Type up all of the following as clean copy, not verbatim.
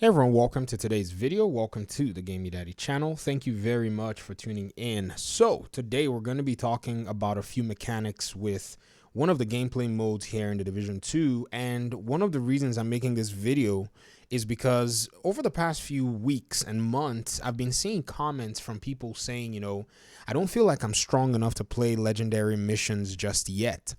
Hey everyone, welcome to today's video. Welcome to the Gamey Daddy channel. Thank you very much for tuning in. So today we're going to be talking about a few mechanics with one of the gameplay modes here in the Division 2. And one of the reasons I'm making this video is because over the past few weeks and months, I've been seeing comments from people saying, I don't feel like I'm strong enough to play legendary missions just yet.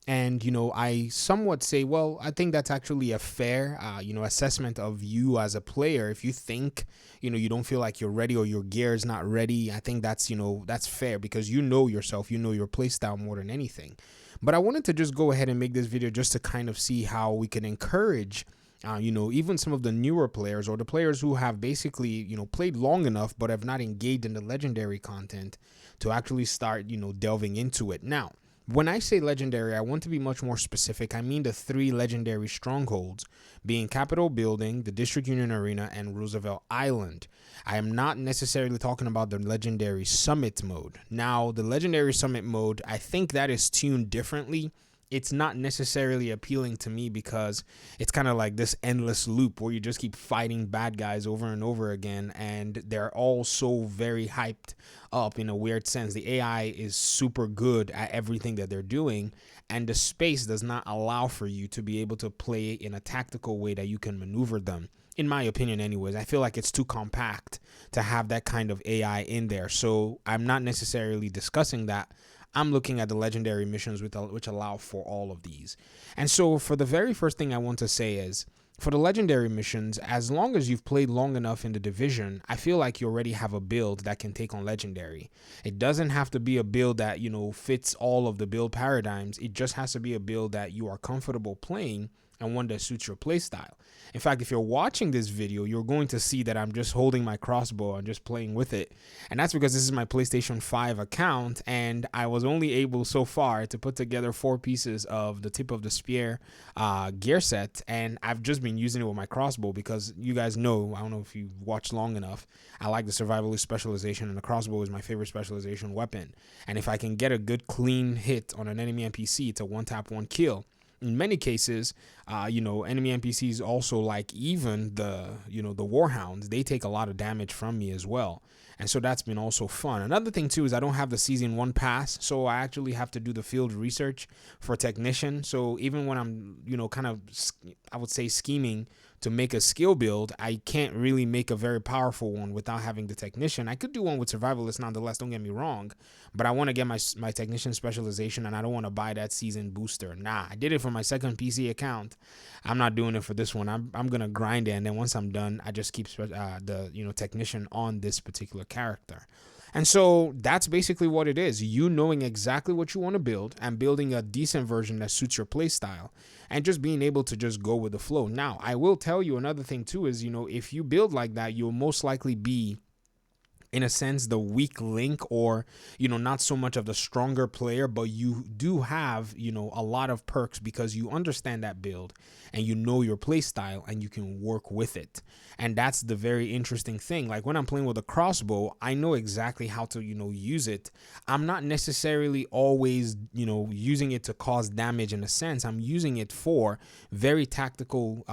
And, I somewhat say, well, I think that's actually a fair, assessment of you as a player. If you think, you don't feel like you're ready or your gear is not ready, I think that's, that's fair because you know yourself, you know your playstyle more than anything. But I wanted to just go ahead and make this video just to kind of see how we can encourage even some of the newer players or the players who have basically, played long enough but have not engaged in the legendary content to actually start, delving into it. Now, when I say legendary, I want to be much more specific. I mean the three legendary strongholds being Capitol Building, the District Union Arena, and Roosevelt Island. I am not necessarily talking about the legendary summit mode. Now, the legendary summit mode, I think that is tuned differently. It's not necessarily appealing to me because it's kind of like this endless loop where you just keep fighting bad guys over and over again, and they're all so very hyped up in a weird sense. The AI is super good at everything that they're doing, and the space does not allow for you to be able to play in a tactical way that you can maneuver them. In my opinion anyways, I feel like it's too compact to have that kind of AI in there. So I'm not necessarily discussing that. I'm looking at the legendary missions which allow for all of these. And so for the very first thing I want to say is, for the legendary missions, as long as you've played long enough in the division, I feel like you already have a build that can take on legendary. It doesn't have to be a build that, fits all of the build paradigms. It just has to be a build that you are comfortable playing and one that suits your playstyle. In fact, if you're watching this video, you're going to see that I'm just holding my crossbow and just playing with it. And that's because this is my PlayStation 5 account, and I was only able so far to put together 4 pieces of the tip of the spear gear set, and I've just been using it with my crossbow because you guys know, I don't know if you've watched long enough, I like the survivalist specialization, and the crossbow is my favorite specialization weapon. And if I can get a good clean hit on an enemy NPC, it's a one tap, one kill. In many cases, enemy NPCs also, like even the Warhounds, they take a lot of damage from me as well. And so that's been also fun. Another thing too is I don't have the season 1 pass, so I actually have to do the field research for technician. So even when I'm, kind of, I would say, scheming to make a skill build, I can't really make a very powerful one without having the technician. I could do one with survivalist nonetheless, don't get me wrong, but I want to get my technician specialization, and I don't want to buy that season booster. Nah, I did it for my second PC account. I'm not doing it for this one. I'm gonna grind it, and then once I'm done, I just keep the technician on this particular character. And so that's basically what it is. You knowing exactly what you want to build and building a decent version that suits your play style and just being able to just go with the flow. Now, I will tell you another thing too is, if you build like that, you'll most likely be, in a sense, the weak link, or not so much of the stronger player, but you do have a lot of perks because you understand that build and you know your play style and you can work with it. And that's the very interesting thing. Like when I'm playing with a crossbow, I know exactly how to use it. I'm not necessarily always using it to cause damage. In a sense, I'm using it for very tactical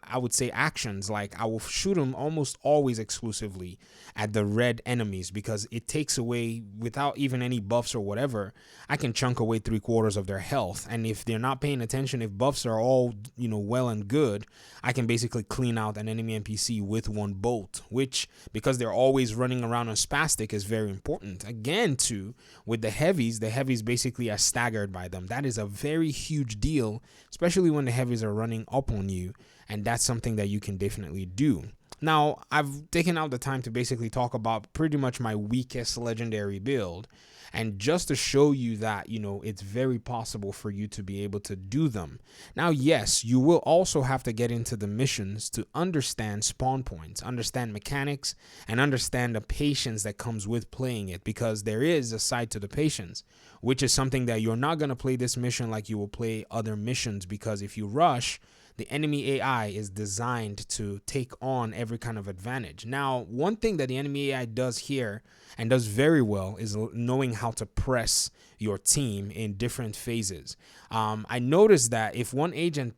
I would say actions. Like I will shoot them almost always exclusively at the red enemies because it takes away, without even any buffs or whatever, I can chunk away 3/4 of their health. And if they're not paying attention, if buffs are all well and good, I can basically clean out an enemy NPC with one bolt, which, because they're always running around on spastic, is very important. Again, too, with the heavies basically are staggered by them. That is a very huge deal, especially when the heavies are running up on you. And that's something that you can definitely do. Now, I've taken out the time to basically talk about pretty much my weakest legendary build, and just to show you that, it's very possible for you to be able to do them. Now, yes, you will also have to get into the missions to understand spawn points, understand mechanics, and understand the patience that comes with playing it, because there is a side to the patience, which is something that you're not going to play this mission like you will play other missions, because if you rush, the enemy AI is designed to take on every kind of advantage. Now, one thing that the enemy AI does here and does very well is knowing how to press your team in different phases. I noticed that if one agent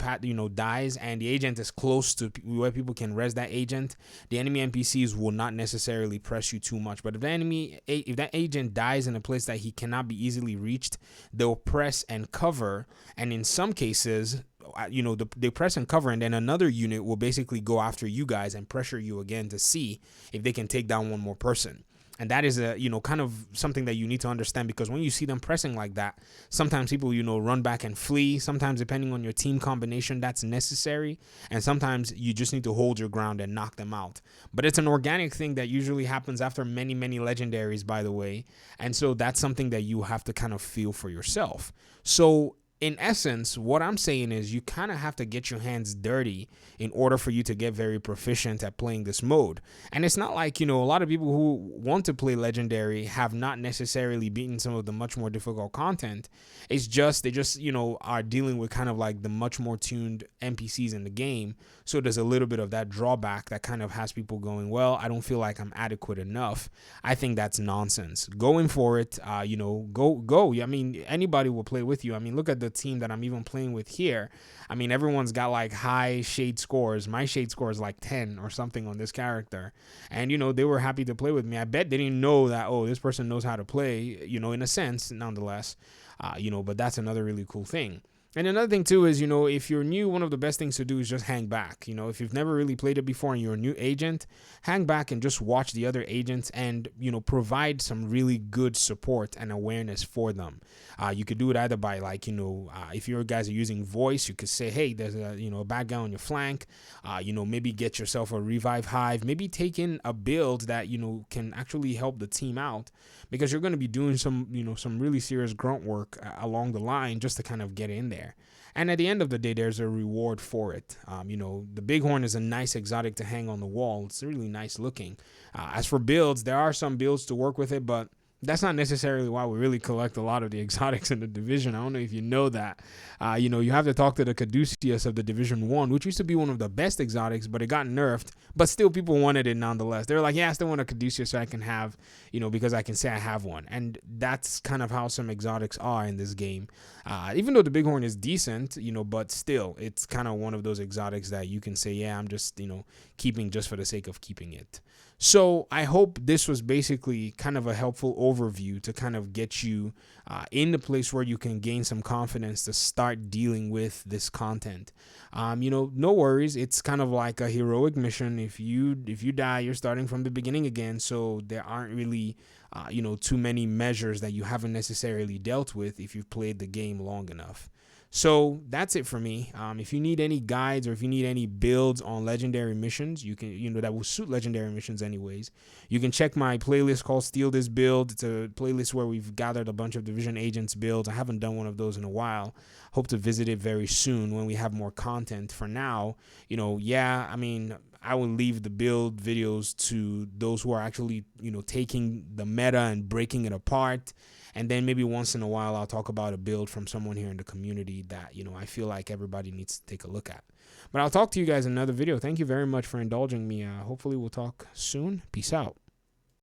dies and the agent is close to where people can res that agent, the enemy NPCs will not necessarily press you too much. But if that agent dies in a place that he cannot be easily reached, they'll press and cover. And in some cases, they press and cover, and then another unit will basically go after you guys and pressure you again to see if they can take down one more person. And that is kind of something that you need to understand, because when you see them pressing like that, sometimes people, run back and flee. Sometimes, depending on your team combination, that's necessary. And sometimes you just need to hold your ground and knock them out. But it's an organic thing that usually happens after many, many legendaries, by the way. And so that's something that you have to kind of feel for yourself. So in essence, what I'm saying is you kind of have to get your hands dirty in order for you to get very proficient at playing this mode. And it's not like, a lot of people who want to play Legendary have not necessarily beaten some of the much more difficult content. It's just, they just, are dealing with kind of like the much more tuned NPCs in the game. So there's a little bit of that drawback that kind of has people going, well, I don't feel like I'm adequate enough. I think that's nonsense. Going for it, go. I mean, anybody will play with you. I mean, look at the team that I'm even playing with here. I mean, everyone's got like high shade scores. My shade score is like 10 or something on this character. And, they were happy to play with me. I bet they didn't know that, oh, this person knows how to play, in a sense, nonetheless, but that's another really cool thing. And another thing too is, if you're new, one of the best things to do is just hang back. If you've never really played it before and you're a new agent, hang back and just watch the other agents and, provide some really good support and awareness for them. You could do it either by like, if your guys are using voice, you could say, hey, there's a bad guy on your flank, maybe get yourself a revive hive, maybe take in a build that, can actually help the team out, because you're going to be doing some, some really serious grunt work along the line just to kind of get in there. And at the end of the day, there's a reward for it. The Bighorn is a nice exotic to hang on the wall. It's really nice looking. As for builds, there are some builds to work with it, but that's not necessarily why we really collect a lot of the exotics in the division. I don't know if you know that. You have to talk to the Caduceus of the Division 1, which used to be one of the best exotics, but it got nerfed. But still, people wanted it nonetheless. They were like, yeah, I still want a Caduceus so I can have, because I can say I have one. And that's kind of how some exotics are in this game. Even though the Bighorn is decent, but still, it's kind of one of those exotics that you can say, yeah, I'm just, keeping just for the sake of keeping it. So I hope this was basically kind of a helpful overview to kind of get you in the place where you can gain some confidence to start dealing with this content. No worries. It's kind of like a heroic mission. If you die, you're starting from the beginning again. So there aren't really, too many measures that you haven't necessarily dealt with if you've played the game long enough. So that's it for me. If you need any guides or if you need any builds on legendary missions, you can, that will suit legendary missions anyways, you can check my playlist called Steal This Build. It's a playlist where we've gathered a bunch of Division Agents builds. I haven't done one of those in a while. Hope to visit it very soon when we have more content. For now, I will leave the build videos to those who are actually, taking the meta and breaking it apart. And then maybe once in a while, I'll talk about a build from someone here in the community that, I feel like everybody needs to take a look at. But I'll talk to you guys in another video. Thank you very much for indulging me. Hopefully we'll talk soon. Peace out.